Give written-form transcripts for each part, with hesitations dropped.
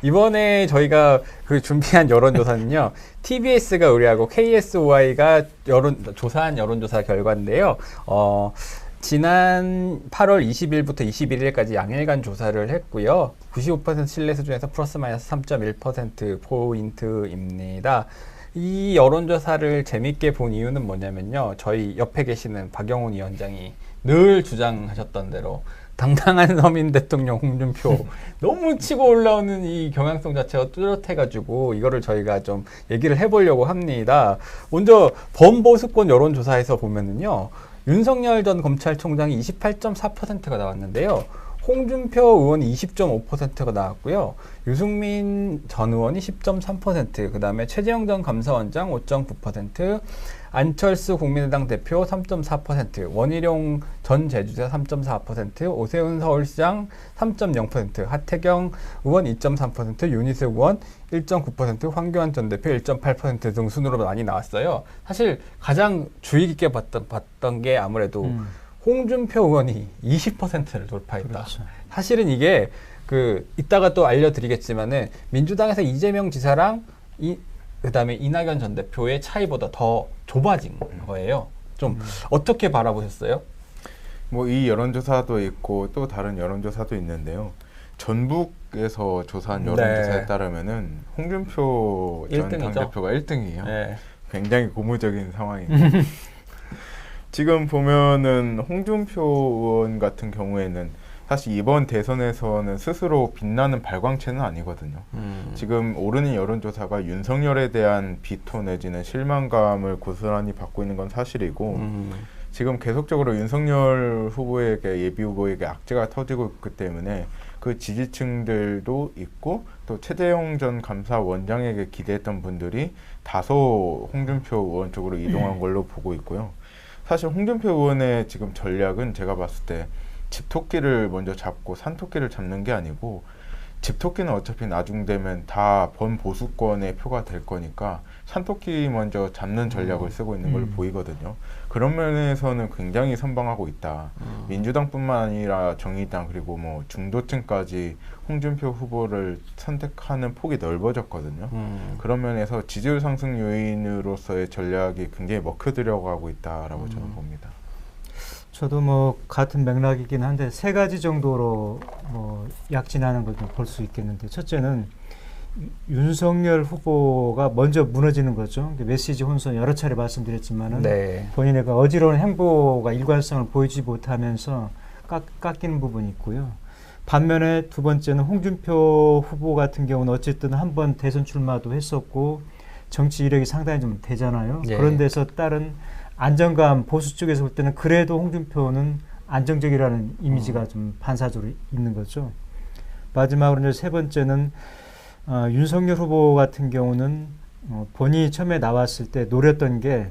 이번에 저희가 그 준비한 여론조사는요, TBS가 의뢰하고 KSOI가 조사한 여론조사 결과인데요. 지난 8월 20일부터 21일까지 양일간 조사를 했고요. 95% 신뢰 수준에서 플러스 마이너스 3.1%포인트입니다. 이 여론조사를 재밌게 본 이유는 뭐냐면요. 저희 옆에 계시는 박영훈 위원장이 늘 주장하셨던 대로 당당한 서민 대통령 홍준표 너무 치고 올라오는 이 경향성 자체가 뚜렷해가지고 이거를 저희가 좀 얘기를 해보려고 합니다. 먼저 범보수권 여론조사에서 보면은요. 윤석열 전 검찰총장이 28.4%가 나왔는데요. 홍준표 의원이 20.5%가 나왔고요. 유승민 전 의원이 10.3%, 그 다음에 최재형 전 감사원장 5.9%, 안철수 국민의당 대표 3.4%, 원희룡 전 제주지사 3.4%, 오세훈 서울시장 3.0%, 하태경 의원 2.3%, 윤희숙 의원 1.9%, 황교안 전 대표 1.8% 등 순으로 많이 나왔어요. 사실 가장 주의 깊게 봤던 게 아무래도 홍준표 의원이 20%를 돌파했다. 그렇죠. 사실은 이게 이따가 또 알려드리겠지만은 민주당에서 이재명 지사랑 그다음에 이낙연 전 대표의 차이보다 더 좁아진 거예요. 좀 어떻게 바라보셨어요? 뭐 이 여론조사도 있고 또 다른 여론조사도 있는데요. 전북에서 조사한 여론조사에 따르면은 홍준표 전 당대표가 1등이에요. 네. 굉장히 고무적인 상황입니다. 지금 보면은 홍준표 의원 같은 경우에는 사실 이번 대선에서는 스스로 빛나는 발광체는 아니거든요. 지금 오르는 여론조사가 윤석열에 대한 비토 내지는 실망감을 고스란히 받고 있는 건 사실이고 지금 계속적으로 윤석열 후보에게 예비 후보에게 악재가 터지고 있기 때문에 그 지지층들도 있고 또 최재형 전 감사원장에게 기대했던 분들이 다소 홍준표 의원 쪽으로 이동한 걸로 보고 있고요. 사실 홍준표 의원의 지금 전략은 제가 봤을 때 집토끼를 먼저 잡고 산토끼를 잡는 게 아니고 집토끼는 어차피 나중 되면 다 범보수권의 표가 될 거니까 산토끼 먼저 잡는 전략을 쓰고 있는 걸로 보이거든요. 그런 면에서는 굉장히 선방하고 있다. 민주당뿐만 아니라 정의당 그리고 뭐 중도층까지 홍준표 후보를 선택하는 폭이 넓어졌거든요. 그런 면에서 지지율 상승 요인으로서의 전략이 굉장히 먹혀들어가고 있다라고 저는 봅니다. 저도 뭐 같은 맥락이긴 한데 세 가지 정도로 뭐 약진하는 걸 볼 수 있겠는데, 첫째는 윤석열 후보가 먼저 무너지는 거죠. 메시지 혼선 여러 차례 말씀드렸지만은 네. 본인의 그 어지러운 행보가 일관성을 보이지 못하면서 깎이는 부분이 있고요. 반면에 두 번째는 홍준표 후보 같은 경우는 어쨌든 한번 대선 출마도 했었고 정치 이력이 상당히 좀 되잖아요. 네. 그런 데서 따른 안정감, 보수 쪽에서 볼 때는 그래도 홍준표는 안정적이라는 이미지가 좀 반사적으로 있는 거죠. 마지막으로 이제 세 번째는 윤석열 후보 같은 경우는 본인이 처음에 나왔을 때 노렸던 게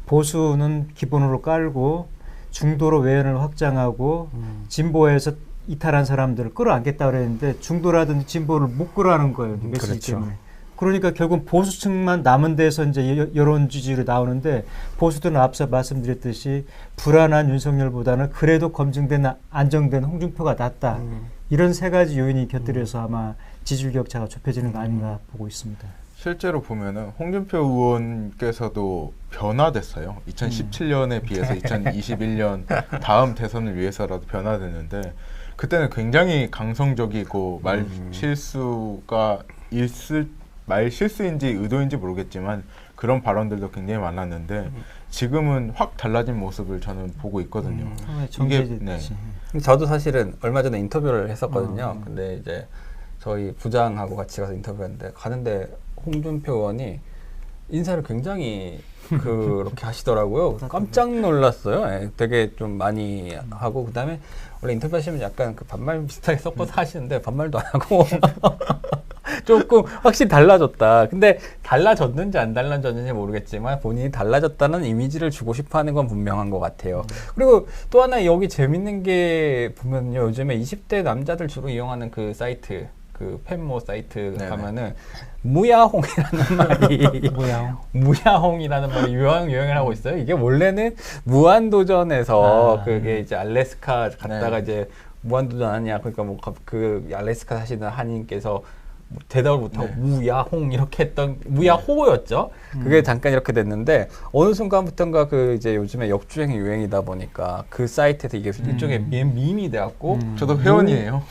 보수는 기본으로 깔고 중도로 외연을 확장하고 진보에서 이탈한 사람들을 끌어안겠다 그랬는데 중도라든지 진보를 못 끌어안은 거예요. 메시지 그렇죠. 때문에. 그러니까 결국 보수층만 남은 데서 이제 여론 지지율이 나오는데, 보수들은 앞서 말씀드렸듯이 불안한 윤석열보다는 그래도 검증된 안정된 홍준표가 낫다. 이런 세 가지 요인이 곁들여서 아마 지지율 격차가 좁혀지는 거 아닌가 보고 있습니다. 실제로 보면은 홍준표 의원께서도 변화됐어요. 2017년에 비해서 2021년 다음 대선을 위해서라도 변화됐는데, 그때는 굉장히 강성적이고 말실수인지 의도인지 모르겠지만 그런 발언들도 굉장히 많았는데 지금은 확 달라진 모습을 저는 보고 있거든요. 이게 네. 저도 사실은 얼마 전에 인터뷰를 했었거든요. 근데 이제 저희 부장하고 같이 가서 인터뷰했는데, 가는데 홍준표 의원이 인사를 굉장히 그렇게 하시더라고요. 깜짝 놀랐어요. 네, 되게 좀 많이 하고, 그다음에 원래 인터뷰 하시면 약간 그 반말 비슷하게 섞어서 하시는데 반말도 안 하고 조금 확실히 달라졌다. 근데 달라졌는지 안 달라졌는지 모르겠지만 본인이 달라졌다는 이미지를 주고 싶어하는 건 분명한 것 같아요. 그리고 또 하나 여기 재밌는 게 보면요, 요즘에 20대 남자들 주로 이용하는 그 사이트, 그 팬모 사이트 가면은 무야홍이라는 말이 무야홍이라는 말이 유행을 하고 있어요. 이게 원래는 무한도전에서 그게 이제 알래스카 갔다가 이제 무한도전 아니냐, 그러니까 뭐 그 알래스카 사시는 한인께서 대답을 못하고 무야홍 이렇게 했던 무야호였죠. 그게 잠깐 이렇게 됐는데 어느 순간부터인가 그 이제 요즘에 역주행이 유행이다 보니까 그 사이트에서 이게 일종의 밈이 돼갖고 저도 회원이에요.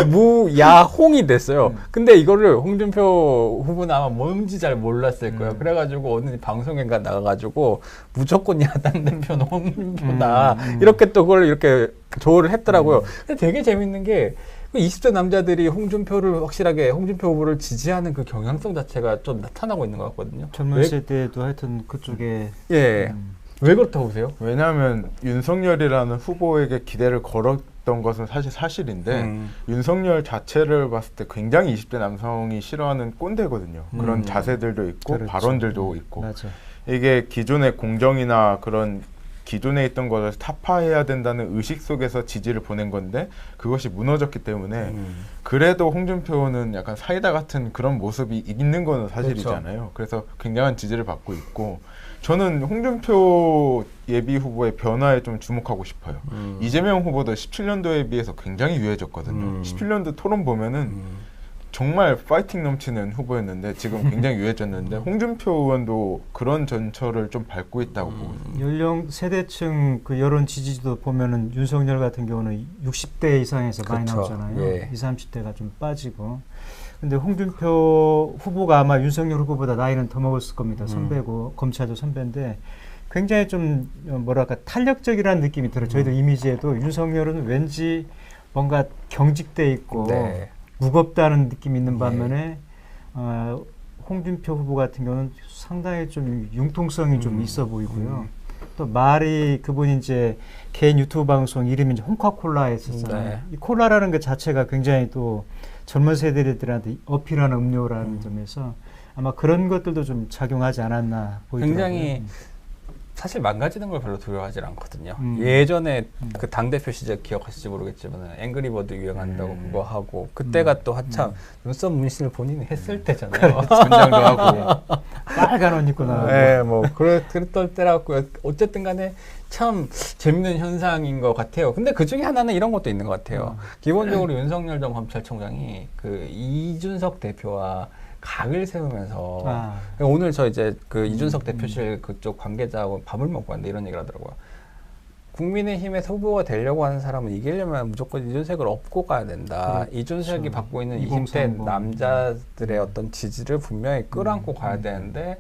무야홍이 됐어요. 근데 이거를 홍준표 후보는 아마 뭔지 잘 몰랐을 거예요. 그래가지고 어느 방송인가 나가가지고 무조건 야당 대표는 홍준표다 이렇게 또 그걸 이렇게 조언을 했더라고요. 근데 되게 재밌는 게 20대 남자들이 확실하게 홍준표 후보를 지지하는 그 경향성 자체가 좀 나타나고 있는 것 같거든요. 젊은 세대도 하여튼 그쪽에 왜 그렇다고 보세요? 왜냐하면 윤석열이라는 후보에게 기대를 걸었던 것은 사실 사실인데 윤석열 자체를 봤을 때 굉장히 20대 남성이 싫어하는 꼰대거든요. 그런 자세들도 있고 그렇죠. 발언들도 있고 맞아. 이게 기존의 공정이나 그런 기존에 있던 것을 타파해야 된다는 의식 속에서 지지를 보낸 건데 그것이 무너졌기 때문에 그래도 홍준표는 약간 사이다 같은 그런 모습이 있는 거는 사실이잖아요. 그래서 굉장한 지지를 받고 있고 저는 홍준표 예비 후보의 변화에 좀 주목하고 싶어요. 이재명 후보도 17년도에 비해서 굉장히 유해졌거든요. 17년도 토론 보면은 정말 파이팅 넘치는 후보였는데 지금 굉장히 유해졌는데 홍준표 의원도 그런 전철을 좀 밟고 있다고 보거든요. 연령 세대층 그 여론 지지도 보면은 윤석열 같은 경우는 60대 이상에서 많이 나오잖아요. 예. 20, 30대가 좀 빠지고. 근데 홍준표 후보가 아마 윤석열 후보보다 나이는 더 먹었을 겁니다. 선배고 검찰도 선배인데 굉장히 좀 뭐랄까 탄력적이라는 느낌이 들어요. 저희도 이미지에도 윤석열은 왠지 뭔가 경직돼 있고 무겁다는 느낌이 있는 반면에 홍준표 후보 같은 경우는 상당히 좀 융통성이 좀 있어 보이고요. 또 말이 그분이 이제 개인 유튜브 방송 이름이 이제 홍카콜라 했었잖아요. 이 콜라라는 것 자체가 굉장히 또 젊은 세대들한테 어필하는 음료라는 점에서 아마 그런 것들도 좀 작용하지 않았나 보이더라고요. 굉장히 사실 망가지는 걸 별로 두려워하지 않거든요. 예전에 그 당대표 시절 기억하실지 모르겠지만 앵그리버드 유행한다고 그거 하고 그때가 또 한참 눈썹 문신을 본인이 했을 때잖아요. 전장도 하고 빨간 옷 입고 나가고. 네, 뭐 그랬던 때라고 어쨌든 간에 참 재밌는 현상인 것 같아요. 근데 그 중에 하나는 이런 것도 있는 것 같아요. 기본적으로 윤석열 전 검찰총장이 그 이준석 대표와 각을 세우면서 오늘 저 이제 그 이준석 대표실 그쪽 관계자하고 밥을 먹고 왔는데 이런 얘기를 하더라고요. 국민의힘에서 후보가 되려고 하는 사람은 이기려면 무조건 이준석을 업고 가야 된다. 이준석이 받고 있는 20대 남자들의 어떤 지지를 분명히 끌어안고 가야 되는데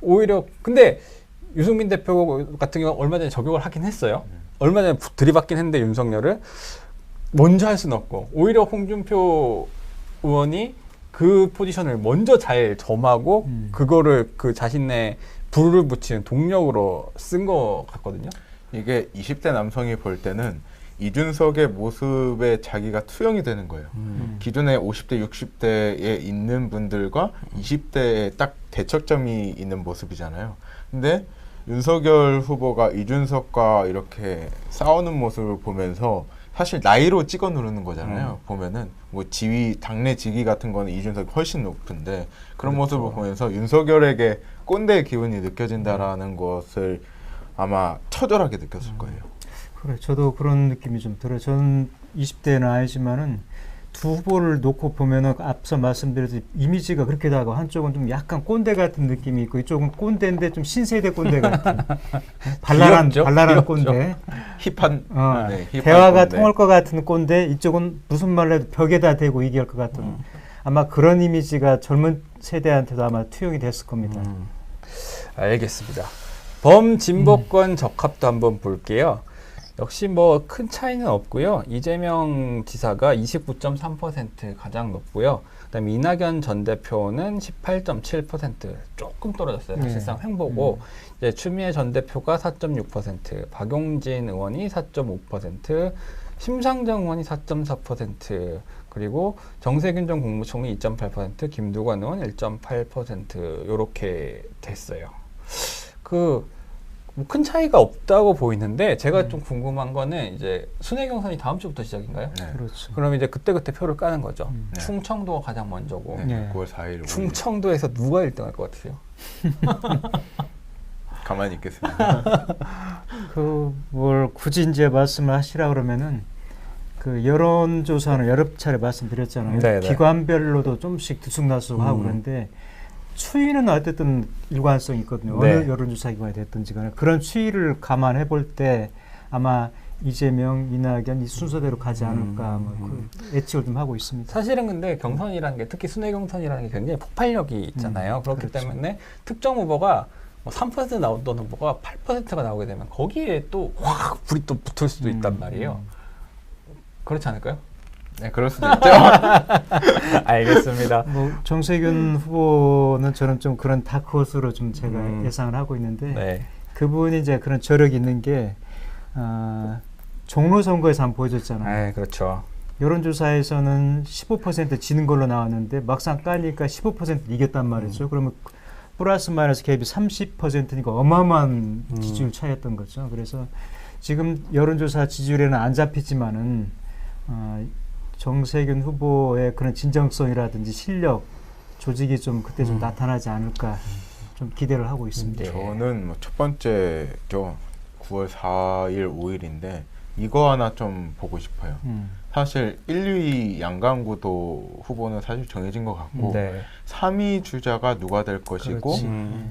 오히려 근데 유승민 대표 같은 경우 얼마 전에 저격을 하긴 했어요. 얼마 전에 들이받긴 했는데 윤석열을 먼저 할 수는 없고 오히려 홍준표 의원이 그 포지션을 먼저 잘 점하고 그거를 그 자신의 불을 붙이는 동력으로 쓴 것 같거든요. 이게 20대 남성이 볼 때는 이준석의 모습에 자기가 투영이 되는 거예요. 기존에 50대, 60대에 있는 분들과 20대에 딱 대척점이 있는 모습이잖아요. 근데 윤석열 후보가 이준석과 이렇게 싸우는 모습을 보면서 사실 나이로 찍어 누르는 거잖아요. 보면은 뭐 지위, 당내 직위 같은 거는 이준석이 훨씬 높은데 그런 모습을 보면서 윤석열에게 꼰대의 기운이 느껴진다라는 것을 아마 처절하게 느꼈을 거예요. 그래, 저도 그런 느낌이 좀 들어요. 저는 20대는 아니지만은 두 후보를 놓고 보면은 앞서 말씀드렸듯이 이미지가 그렇게 다고 한쪽은 좀 약간 꼰대 같은 느낌이 있고 이쪽은 꼰대인데 좀 신세대 꼰대 같은 발랄한 꼰대. 힙한 대화가 꼰대. 통할 것 같은 꼰대. 이쪽은 무슨 말을 해도 벽에다 대고 얘기할 것 같은. 아마 그런 이미지가 젊은 세대한테도 아마 투영이 됐을 겁니다. 알겠습니다. 범진보권 적합도 한번 볼게요. 역시 뭐 큰 차이는 없고요. 이재명 지사가 29.3% 가장 높고요. 그다음에 이낙연 전 대표는 18.7% 조금 떨어졌어요. 사실상 횡보고 이제 추미애 전 대표가 4.6%, 박용진 의원이 4.5%, 심상정 의원이 4.4%, 그리고 정세균 전 국무총리 2.8%, 김두관 의원 1.8% 이렇게 됐어요. 뭐 큰 차이가 없다고 보이는데 제가 좀 궁금한 거는 이제 순회 경선이 다음 주부터 시작인가요? 네. 그렇죠. 그럼 이제 그때그때 표를 까는 거죠. 충청도가 가장 먼저고. 9월 4일. 충청도에서 누가 1등할 것 같으세요? 가만히 있겠습니다. 뭘 굳이 이제 말씀을 하시라 그러면은 그 여론조사는 여러 차례 말씀드렸잖아요. 네네. 기관별로도 좀씩 들쑥날쑥하고 그런데 추이는 어쨌든 일관성이 있거든요. 네. 어느 여론조사 기관이 됐든지 간에 그런 추이를 감안해 볼 때 아마 이재명, 이낙연 이 순서대로 가지 않을까 그 예측을 좀 하고 있습니다. 사실은 근데 경선이라는 게 특히 순회 경선이라는 게 굉장히 폭발력이 있잖아요. 그렇기 그렇죠. 때문에 특정 후보가 3% 나오던 후보가 8%가 나오게 되면 거기에 또 확 불이 또 붙을 수도 있단 말이에요. 그렇지 않을까요? 네, 그럴 수도 있죠. 알겠습니다. 뭐 정세균 후보는 저는 좀 그런 다크호스로 좀 제가 예상을 하고 있는데 네. 그분이 이제 그런 저력이 있는 게 종로 선거에서 한번 보여줬잖아요. 네, 그렇죠. 여론조사에서는 15% 지는 걸로 나왔는데 막상 까니까 15% 이겼단 말이죠. 그러면 플러스 마이너스 갭이 30%니까 어마어마한 지지율 차이였던 거죠. 그래서 지금 여론조사 지지율에는 안 잡히지만은 정세균 후보의 그런 진정성이라든지 실력, 조직이 좀 그때 좀 나타나지 않을까 좀 기대를 하고 있습니다. 저는 뭐 첫 번째죠. 9월 4일, 5일인데 이거 하나 좀 보고 싶어요. 사실 1, 2위 양강구도 후보는 사실 정해진 것 같고 3위 주자가 누가 될 것이고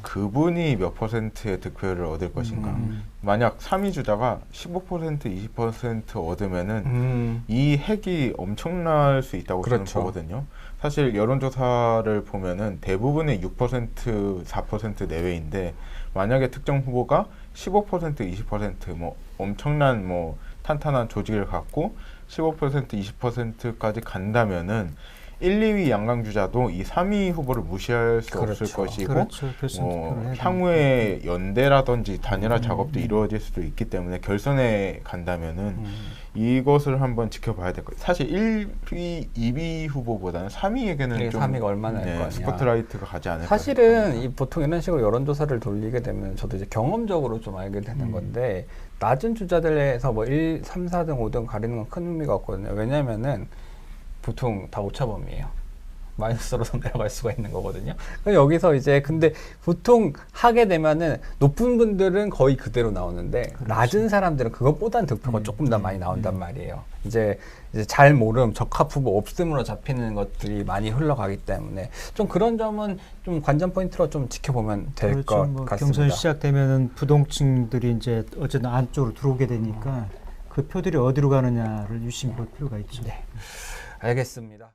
그분이 몇 퍼센트의 득표를 얻을 것인가. 만약 3위 주자가 15%, 20% 얻으면은 이 획이 엄청날 수 있다고 저는 보거든요. 사실 여론조사를 보면은 대부분의 6%, 4% 내외인데 만약에 특정 후보가 15%, 20% 뭐 엄청난 뭐 탄탄한 조직을 갖고 15%, 20%까지 간다면은 1, 2위 양강주자도 이 3위 후보를 무시할 수 없을 것이고 향후에 연대라든지 단일화 작업도 이루어질 수도 있기 때문에 결선에 간다면은 이것을 한번 지켜봐야 될 거예요. 사실 1위, 2위 후보보다는 3위에게는 좀 3위가 얼마나 스포트라이트가 가지 않을까. 사실은 보통 이런 식으로 여론조사를 돌리게 되면 저도 이제 경험적으로 좀 알게 되는 건데 낮은 주자들에서 뭐 1, 3, 4등, 5등 가리는 건 큰 의미가 없거든요. 왜냐면은 보통 다 오차범위예요. 마이너스로서 내려갈 수가 있는 거거든요. 여기서 이제 근데 보통 하게 되면은 높은 분들은 거의 그대로 나오는데 낮은 사람들은 그것보다는 득표가 조금 더 많이 나온단 말이에요. 이제 잘 모름, 적합 후보 없음으로 잡히는 것들이 많이 흘러가기 때문에 좀 그런 점은 좀 관전 포인트로 좀 지켜보면 될 것 같습니다. 경선 시작되면은 부동층들이 이제 어쨌든 안쪽으로 들어오게 되니까 그 표들이 어디로 가느냐를 유심히 볼 필요가 있죠. 네. 알겠습니다.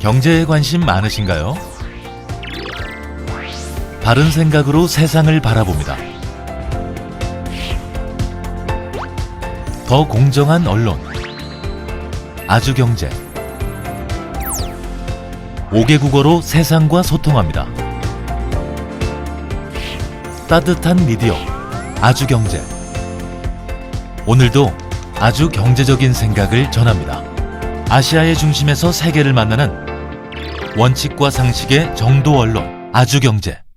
경제에 관심 많으신가요? 바른 생각으로 세상을 바라봅니다. 더 공정한 언론, 아주경제. 5개 국어로 세상과 소통합니다. 따뜻한 미디어, 아주경제. 오늘도 아주 경제적인 생각을 전합니다. 아시아의 중심에서 세계를 만나는 원칙과 상식의 정도 언론, 아주경제.